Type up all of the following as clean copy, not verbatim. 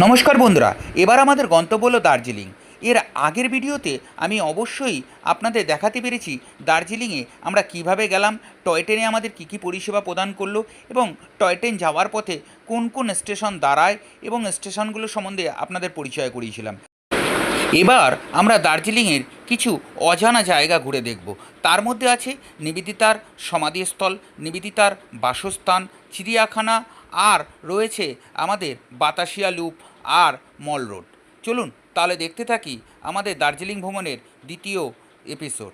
নমস্কার বন্ধুরা, এবার আমাদের গন্তব্য হলো দার্জিলিং। এর আগের ভিডিওতে আমি অবশ্যই আপনাদের দেখাতে পেরেছি দার্জিলিংয়ে আমরা কিভাবে গেলাম, টয় ট্রেনে আমাদের কী কী পরিষেবা প্রদান করলো এবং টয় ট্রেন যাওয়ার পথে কোন কোন স্টেশন দাঁড়ায় এবং স্টেশনগুলো সম্বন্ধে আপনাদের পরিচয় করিয়েছিলাম। এবার আমরা দার্জিলিংয়ের কিছু অজানা জায়গা ঘুরে দেখব। তার মধ্যে আছে নিবেদিতার সমাধিস্থল, নিবেদিতার বাসস্থান, চিড়িয়াখানা, আর রয়েছে আমাদের বাতাসিয়া লুপ আর মল রোড। চলুন তাহলে দেখতে থাকি আমাদের দার্জিলিং ভ্রমণের দ্বিতীয় এপিসোড।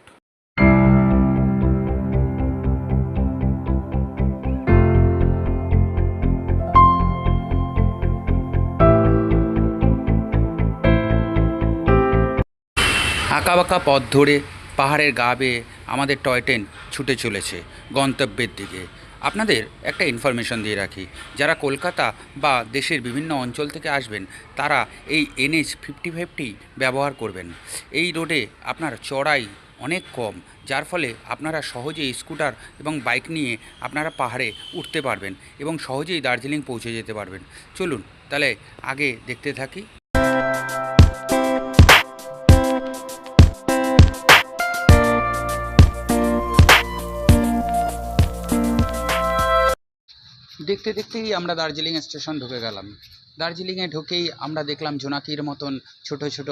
আঁকাবাঁকা পথ ধরে পাহাড়ের গা বেয়ে আমাদের টয় ট্রেন ছুটে চলেছে গন্তব্যের দিকে। আপনাদের একটা ইনফরমেশন দিয়ে রাখি, যারা কলকাতা বা দেশের বিভিন্ন অঞ্চল থেকে আসবেন তারা এই NH-55টি ব্যবহার করবেন। এই রোডে আপনার চড়াই অনেক কম, যার ফলে আপনারা সহজেই স্কুটার এবং বাইক নিয়ে আপনারা পাহাড়ে উঠতে পারবেন এবং সহজেই দার্জিলিং পৌঁছে যেতে পারবেন। চলুন তাহলে আগে দেখতে থাকি। দেখতে দেখতেই আমরা দার্জিলিং স্টেশন ঢুকে গেলাম। দার্জিলিংয়ে ঢুকেই আমরা দেখলাম জোনাকির মতন ছোট ছোট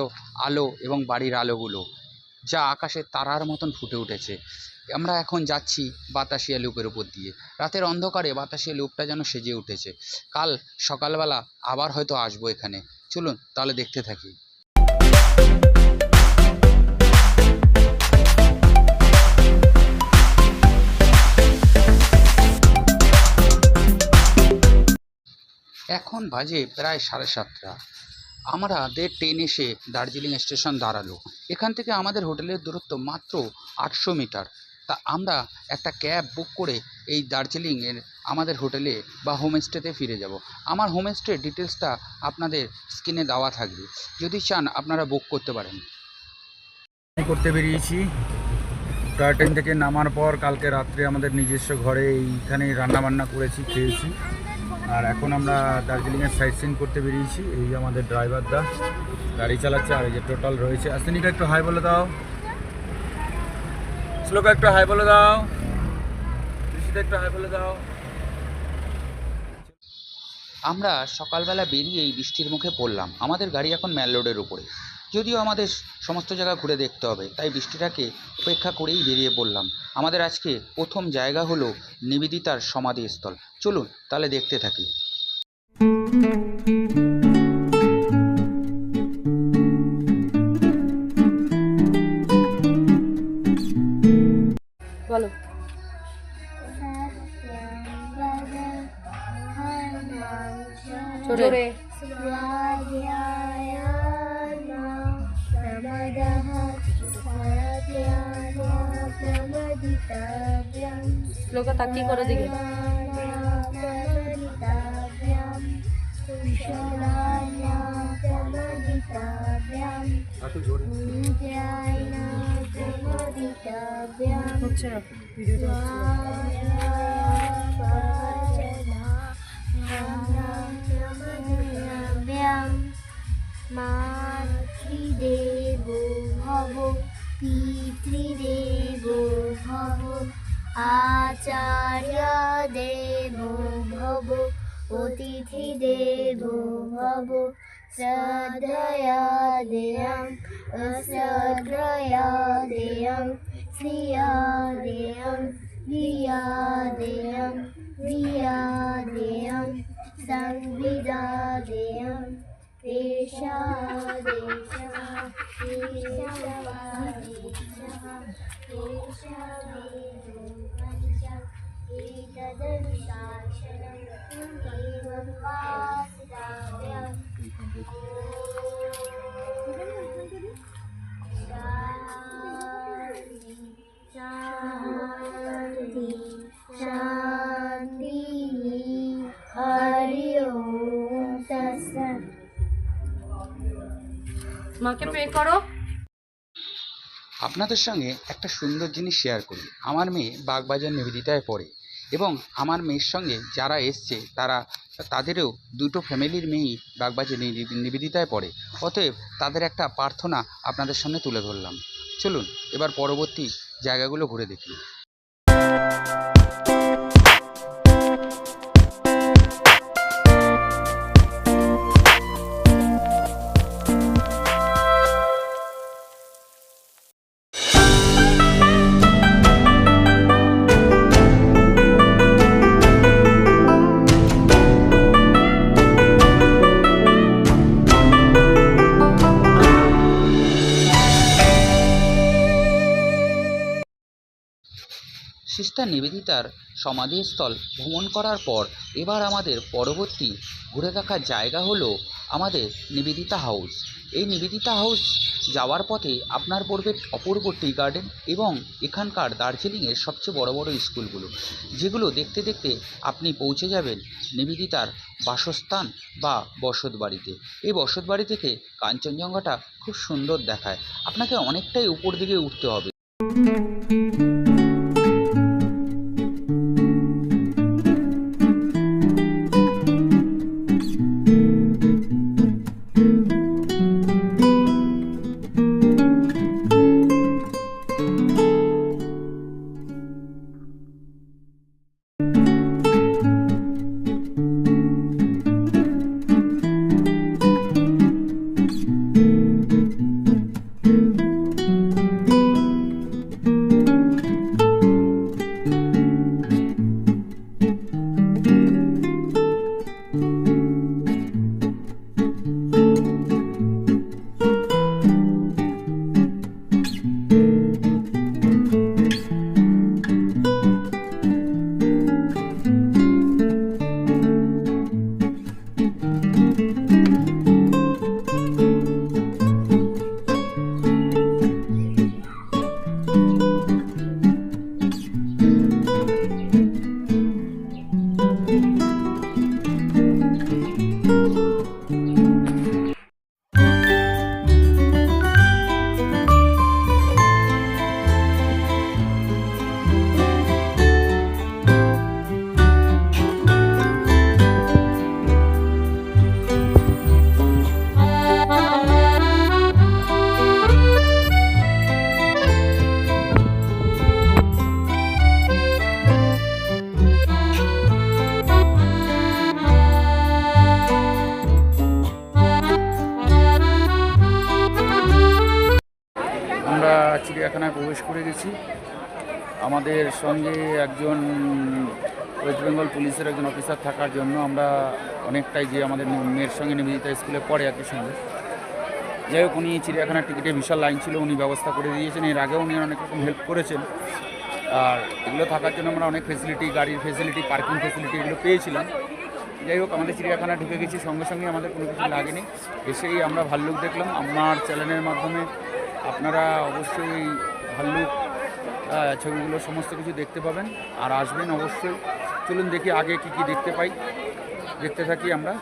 আলো এবং বাড়ির আলোগুলো, যা আকাশে তারার মতন ফুটে উঠেছে। আমরা এখন যাচ্ছি বাতাসিয়া লুপের উপর দিয়ে। রাতের অন্ধকারে বাতাসিয়া লুপটা যেন সেজে উঠেছে। কাল সকালবেলা আবার হয়তো আসবো এখানে। চলুন তাহলে দেখতে থাকি। এখন বাজে প্রায় 7:30। আমাদের ট্রেন এসে দার্জিলিং স্টেশন দাঁড়ালো। এখান থেকে আমাদের হোটেলের দূরত্ব মাত্র 800 মিটার। তা আমরা একটা ক্যাব বুক করে এই দার্জিলিংয়ের আমাদের হোটেলে বা হোমস্টেতে ফিরে যাব। আমার হোমস্টের ডিটেলসটা আপনাদের স্ক্রিনে দেওয়া থাকবে, যদি চান আপনারা বুক করতে পারেন। করতে বেরিয়েছি। টয় ট্রেন থেকে নামার পর কালকে রাত্রে আমাদের নিজস্ব ঘরে এইখানেই রান্নাবান্না করেছি, খেয়েছি। আর এখন আমরা দার্জিলিংয়ের সাইট সিন করতে বেরিয়েছি। এই আমাদের ড্রাইভার দা গাড়ি চালাচ্ছে, আর এই যে টোটাল রয়েছে। আস্তিনিকা একটু হাই বলে দাও, শ্লোকা একটু হাই বলে দাও, ঋষিতা একটু হাই বলে দাও। আমরা সকালবেলা বেরিয়ে এই বৃষ্টির মুখে পড়লাম। আমাদের গাড়ি এখন ম্যাল রোডের উপরে, যদিও আমাদের সমস্ত জায়গা ঘুরে দেখতে হবে, তাই বৃষ্টিটাকে উপেক্ষা করেই বেরিয়ে পড়লাম। আমাদের আজকে প্রথম জায়গা হলো নিবেদিতার সমাধিস্থল। চলুন তাহলে দেখতে থাকি। বলো। জোরে। শ্লোকা তাকিয়ে করো দিকে। হচ্ছে না ভিডিওটা মাতৃদেব ভব পিতৃদেব ভব আচার্য দেব ভব অতিথি দেব ভব শ্রদ্ধয়া দেয়ং অশ্রদ্ধয়া দেয়ং শ্রিয়া দেয়ং ধিয়া দেয়ং ধিয়া দেয়ং সংবিদা দেয়ং দেশা দেশা দেশা দেশা দেশা এতদনুশাসনং এবং বাস্তব্যং শান্তি শান্তি হরি ওম তৎসৎ। মাকে প্রে করো। আপনাদের সঙ্গে একটা সুন্দর জিনিস শেয়ার করি। আমার মেয়ে বাগবাজার নিবেদিতায় পড়ে। এবং আমার মেয়ের সঙ্গে যারা এসছে তাদেরও দুটো ফ্যামিলির মেয়েই বাগবাজি নিবেদিতায় পড়ে। অতএব তাদের একটা প্রার্থনা আপনাদের সামনে তুলে ধরলাম। চলুন এবার পরবর্তী জায়গাগুলো ঘুরে দেখি। সিস্টার নিবেদিতার সমাধিস্থল ভ্রমণ করার পর এবার আমাদের পরবর্তী ঘুরে দেখার জায়গা হলো আমাদের নিবেদিতা হাউস। এই নিবেদিতা হাউস যাওয়ার পথে আপনার পড়বে অপূর্ব টি গার্ডেন এবং এখানকার দার্জিলিংয়ের সবচেয়ে বড় বড় স্কুলগুলো, যেগুলো দেখতে দেখতে আপনি পৌঁছে যাবেন নিবেদিতার বাসস্থান বা বসতবাড়িতে। এই বসতবাড়ি থেকে কাঞ্চনজঙ্ঘাটা খুব সুন্দর দেখায়। আপনাকে অনেকটাই উপর দিকে উঠতে হবে। আমরা চিড়িয়াখানায় প্রবেশ করে গেছি। আমাদের সঙ্গে একজন ওয়েস্ট বেঙ্গল পুলিশের একজন অফিসার থাকার জন্য আমরা অনেকটাই, যে আমাদের মেয়ের সঙ্গে নিবেদিতা স্কুলে পড়ে একই সঙ্গে, যাই হোক উনি চিড়িয়াখানার টিকিটে বিশাল লাইন ছিল, উনি ব্যবস্থা করে দিয়েছেন। এর আগেও উনি অনেক রকম হেল্প করেছেন। আর এগুলো থাকার জন্য আমরা অনেক ফেসিলিটি, গাড়ির ফেসিলিটি, পার্কিং ফেসিলিটি এগুলো পেয়েছিলাম। যাই হোক আমাদের চিড়িয়াখানা ঢুকে গেছি, সঙ্গে সঙ্গে আমাদের কোনো কিছু লাগেনি। এসেই আমরা ভাল্লুক দেখলাম। আমার চ্যানেলের মাধ্যমে আপনারা অবশ্যই ভাল্লুক ছবিগুলো সমস্ত কিছু দেখতে পাবেন আর আসবেন অবশ্যই। চলুন দেখি আগে কি কি দেখতে পাই, দেখতে থাকি আমরা।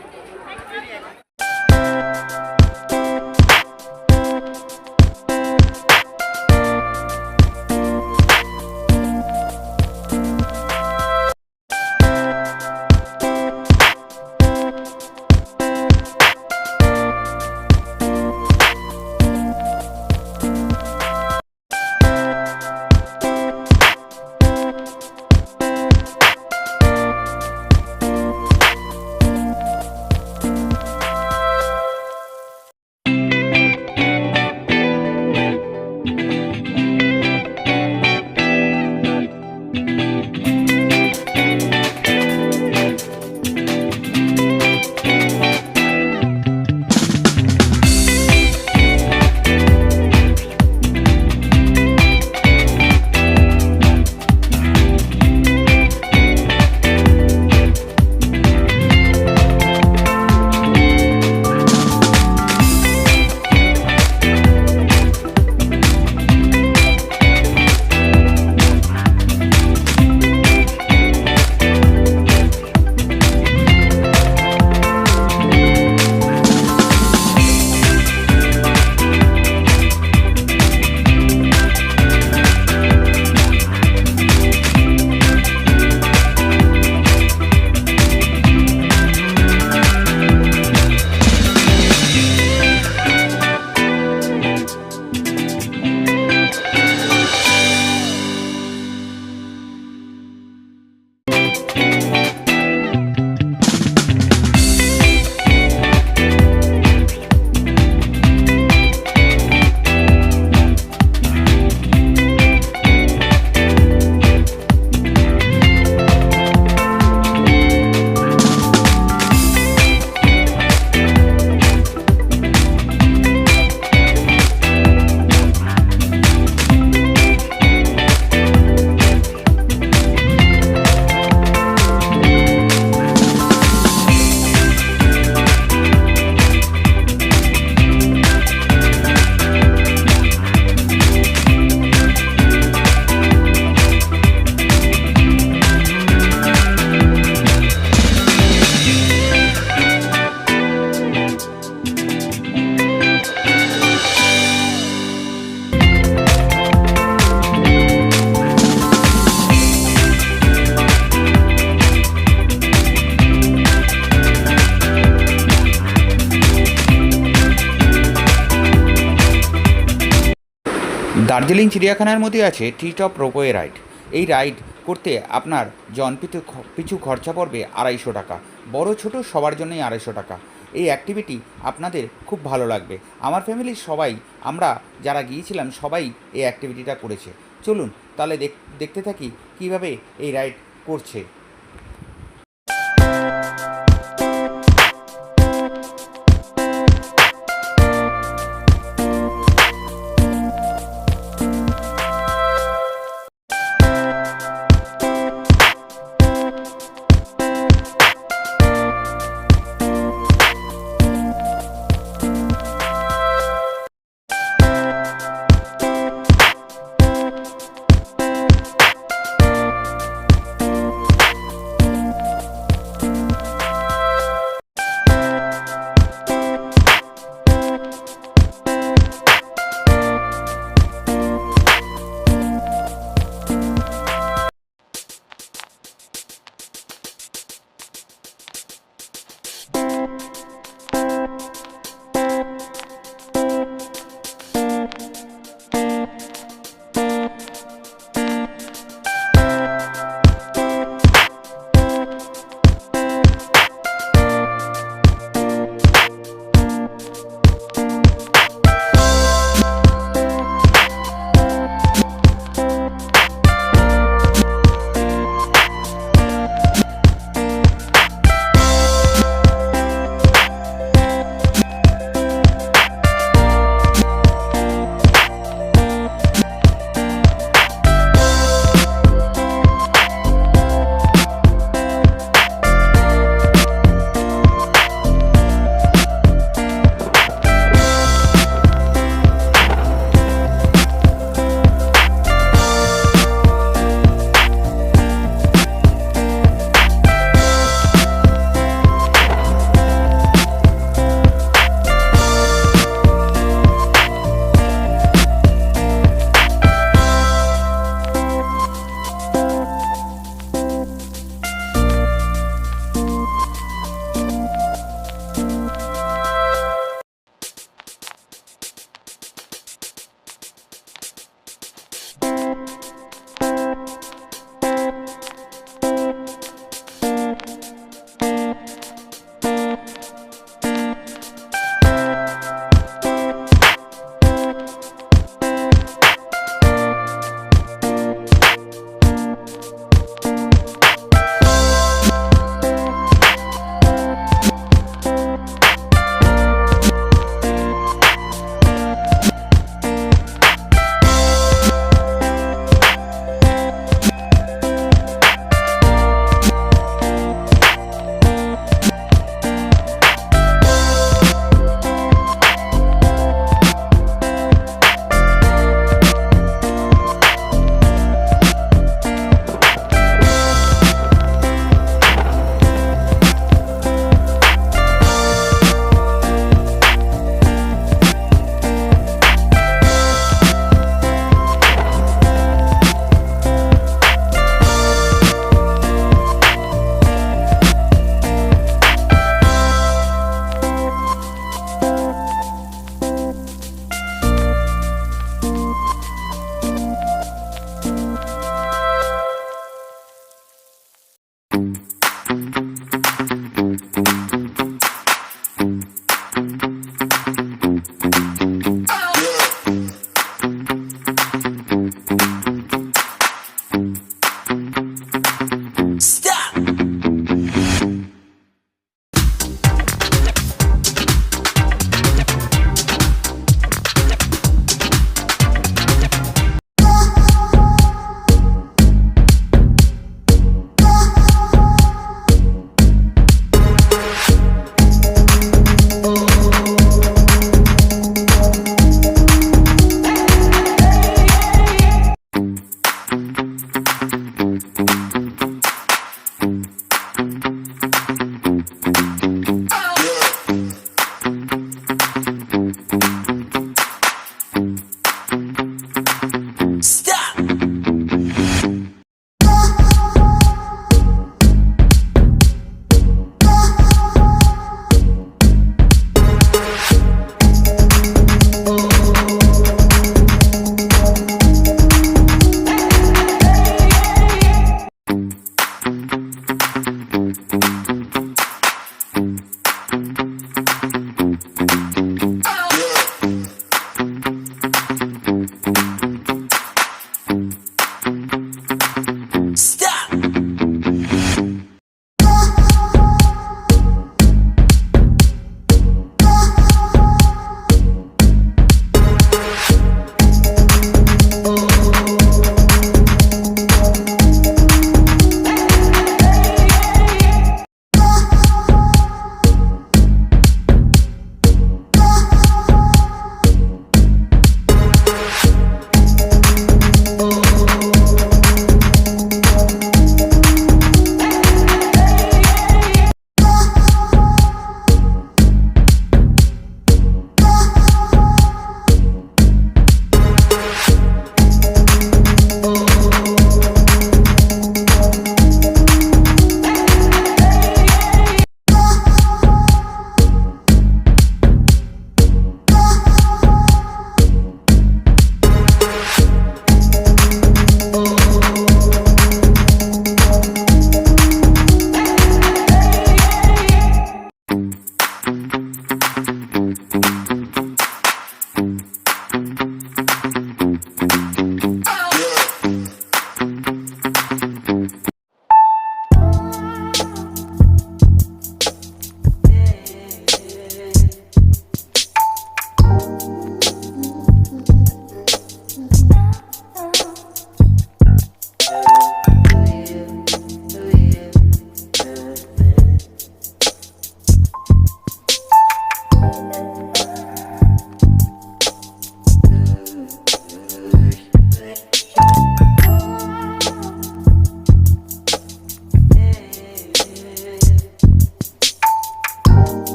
দার্জিলিং চিড়িয়াখানার মধ্যে আছে ট্রি টপ রোপওয়ে রাইড। এই রাইড করতে আপনার পিছু খরচা পড়বে 250 টাকা। বড় ছোট সবার জন্যই 250 টাকা। এই অ্যাক্টিভিটি আপনাদের খুব ভালো লাগবে। আমার ফ্যামিলির সবাই, আমরা যারা গিয়েছিলাম সবাই এই অ্যাক্টিভিটিটা করেছে। চলুন তাহলে দেখতে থাকি কিভাবে এই রাইড করছে।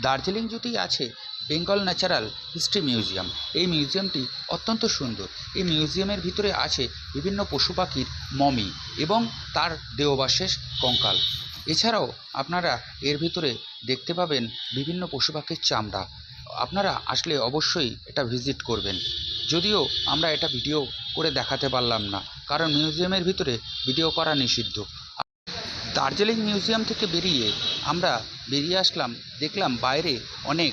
দার্জিলিং জুতেই আছে বেঙ্গল ন্যাচারাল হিস্ট্রি মিউজিয়াম। এই মিউজিয়ামটি অত্যন্ত সুন্দর। এই মিউজিয়ামের ভিতরে আছে বিভিন্ন পশু পাখির মমি এবং তার দেহাবশেষ কঙ্কাল। এছাড়াও আপনারা এর ভিতরে দেখতে পাবেন বিভিন্ন পশু পাখির চামড়া। আপনারা আসলে অবশ্যই এটা ভিজিট করবেন। যদিও আমরা এটা ভিডিও করে দেখাতে পারলাম না, কারণ মিউজিয়ামের ভিতরে ভিডিও করা নিষিদ্ধ। দার্জিলিং মিউজিয়াম থেকে আমরা বেরিয়ে আসলাম, দেখলাম বাইরে অনেক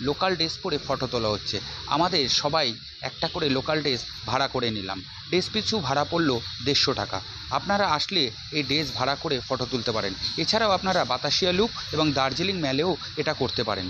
লোকাল ড্রেস পরে ফটো তোলা হচ্ছে। আমাদের সবাই একটা করে লোকাল ড্রেস ভাড়া করে নিলাম। ড্রেস পিছু ভাড়া পড়ল 150 টাকা। আপনারা আসলে এই ড্রেস ভাড়া করে ফটো তুলতে পারেন। এছাড়াও আপনারা বাতাসিয়া লুপ এবং দার্জিলিং ম্যালেও এটা করতে পারেন।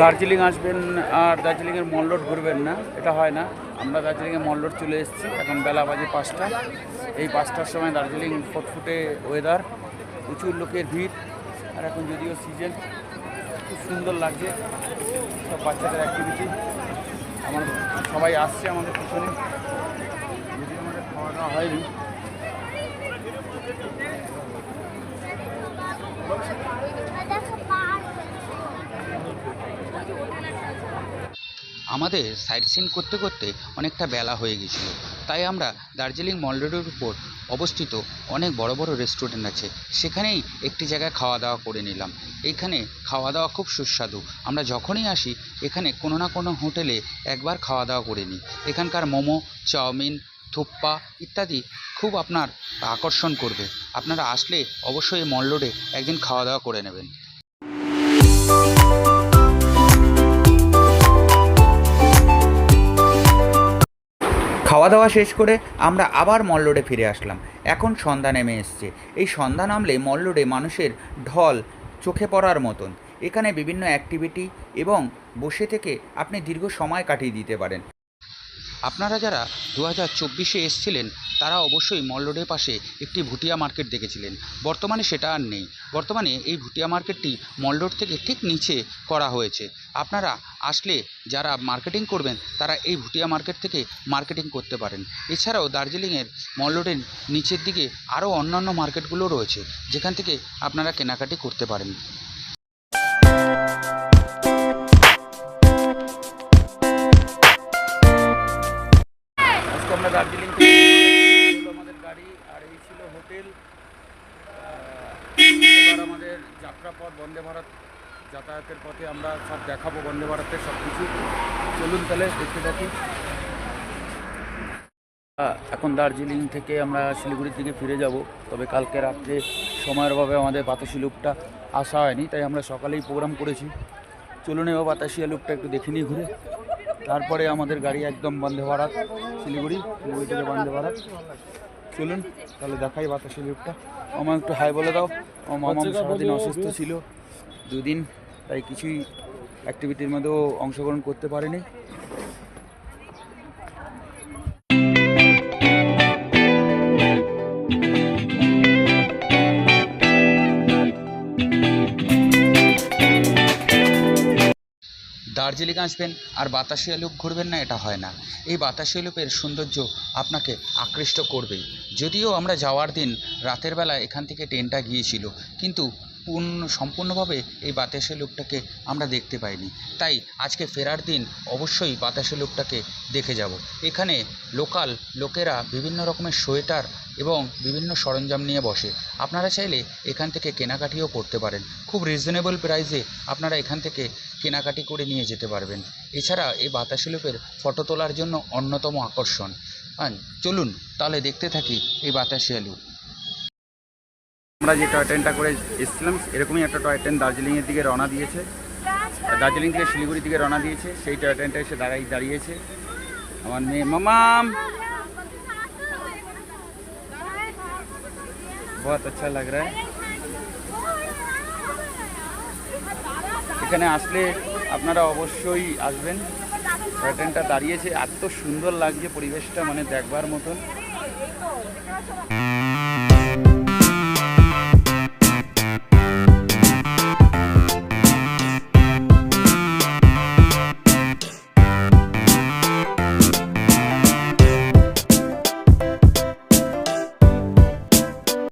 দার্জিলিং আসবেন আর দার্জিলিংয়ের মল রোড ঘুরবেন না, এটা হয় না। আমরা দার্জিলিংয়ে মল রোড চলে এসেছি। এখন বেলা বাজে 5টা। এই 5টার সময় দার্জিলিং ফুটফুটে ওয়েদার, প্রচুর লোকের ভিড়। আর এখন যদিও সিজন, খুব সুন্দর লাগছে। সব বাচ্চাদের অ্যাক্টিভিটি, সবাই আসছে আমাদের পিছনে। যদিও আমাদের খাওয়া দাওয়া হয়নি। আমাদের সাইট সিন করতে করতে অনেকটা বেলা হয়ে গেছিল, তাই আমরা দার্জিলিং মল রোডের উপর অবস্থিত অনেক বড় বড় রেস্টুরেন্ট আছে, সেখানেই একটি জায়গায় খাওয়া দাওয়া করে নিলাম। এইখানে খাওয়া দাওয়া খুব সুস্বাদু। আমরা যখনই আসি এখানে কোনো না কোনো হোটেলে একবার খাওয়া দাওয়া করে নিই। এখানকার মোমো, চাউমিন, থুপ্পা ইত্যাদি খুব আপনার আকর্ষণ করবে। আপনারা আসলে অবশ্যই মল রোডে একদিন খাওয়া দাওয়া করে নেবেন। খাওয়া দাওয়া শেষ করে আমরা আবার মল রোডে ফিরে আসলাম। এখন সন্ধ্যা নেমে এসছে। এই সন্ধ্যা নামলে মল রোডে মানুষের ঢল চোখে পড়ার মতন। এখানে বিভিন্ন অ্যাক্টিভিটি এবং বসে থেকে আপনি দীর্ঘ সময় কাটিয়ে দিতে পারেন। আপনারা যারা 2024-এ এসেছিলেন তারা অবশ্যই মল রোডের পাশে একটি ভুটিয়া মার্কেট দেখেছিলেন। বর্তমানে সেটা আর নেই। বর্তমানে এই ভুটিয়া মার্কেটটি মল রোড থেকে ঠিক নিচে করা হয়েছে। আপনারা আসলে যারা মার্কেটিং করবেন তারা এই ভুটিয়া মার্কেট থেকে মার্কেটিং করতে পারেন। এছাড়াও দার্জিলিংয়ের মল রোডের নিচের দিকে আরও অন্যান্য মার্কেটগুলো রয়েছে, যেখান থেকে আপনারা কেনাকাটি করতে পারেন। আমরা দার্জিলিং থেকে আমাদের গাড়ি, আর এই ছিল হোটেল। এবার আমাদের যাত্রাপথ বন্দে ভারত যাতায়াতের পথে আমরা সব দেখাবো, বন্দে ভারতের সব কিছু। চলুন তাহলে দেখতে থাকি। এখন দার্জিলিং থেকে আমরা শিলিগুড়ির দিকে ফিরে যাব। তবে কালকে রাত্রে সময়ের অভাবে আমাদের বাতাসি লুপটা আসা হয়নি, তাই আমরা সকালেই প্রোগ্রাম করেছি। চলুন এবার বাতাসিয়া লুপটা একটু দেখে নিই ঘুরে। তারপরে আমাদের গাড়ি একদম বন্দে ভারত শিলিগুড়ি থেকে বন্দে ভারত। চলুন তাহলে দেখাই বাতাসি লুপটা। আমার একটু হাই বলে দাও। আমার মামা সারাদিন অসুস্থ ছিল 2 দিন, তাই কিছুই অ্যাক্টিভিটির মধ্যেও অংশগ্রহণ করতে পারেনি। দার্জিলিং আসবেন আর বাতাসিয়া লুপ ঘুরবেন না, এটা হয় না। এই বাতাসিয়া লুপের সৌন্দর্য আপনাকে আকৃষ্ট করবেই। যদিও আমরা যাওয়ার দিন রাতের বেলা এখান থেকে ট্রেনটা গিয়েছিল, কিন্তু সম্পূর্ণভাবে এই বাতাসিয়া লুপটাকে আমরা দেখতে পাইনি। তাই আজকে ফেরার দিন অবশ্যই বাতাসিয়া লুপটাকে দেখে যাব। এখানে লোকাল লোকেরা বিভিন্ন রকমের সোয়েটার এবং বিভিন্ন সরঞ্জাম নিয়ে বসে। আপনারা চাইলে এখান থেকে কেনাকাটিও করতে পারেন। খুব রিজনেবল প্রাইসে আপনারা এখান থেকে কেনাকাটি করে নিয়ে যেতে পারবেন। এছাড়া এই বাতাসিয়া লুপের ফটো তোলার জন্য অন্যতম আকর্ষণ। চলুন তাহলে দেখতে থাকি এই বাতাসিয়া লুপ। আমরা যে টয় ট্রেনটা করে এসেছিলাম এরকমই একটা টয় ট্রেন দার্জিলিংয়ের দিকে রওনা দিয়েছে। দার্জিলিং থেকে শিলিগুড়ির দিকে রওনা দিয়েছে। সেই টয় ট্রেনটা এসে দাঁড়িয়েছে। আমার মেয়ে মামাম, बहुत अच्छा लग रहा है। এখানে আসলে আপনারা অবশ্যই আসবেন। টয় ট্রেনটা দাঁড়িয়েছে, এত সুন্দর লাগছে পরিবেশটা, মানে দেখবার মতন।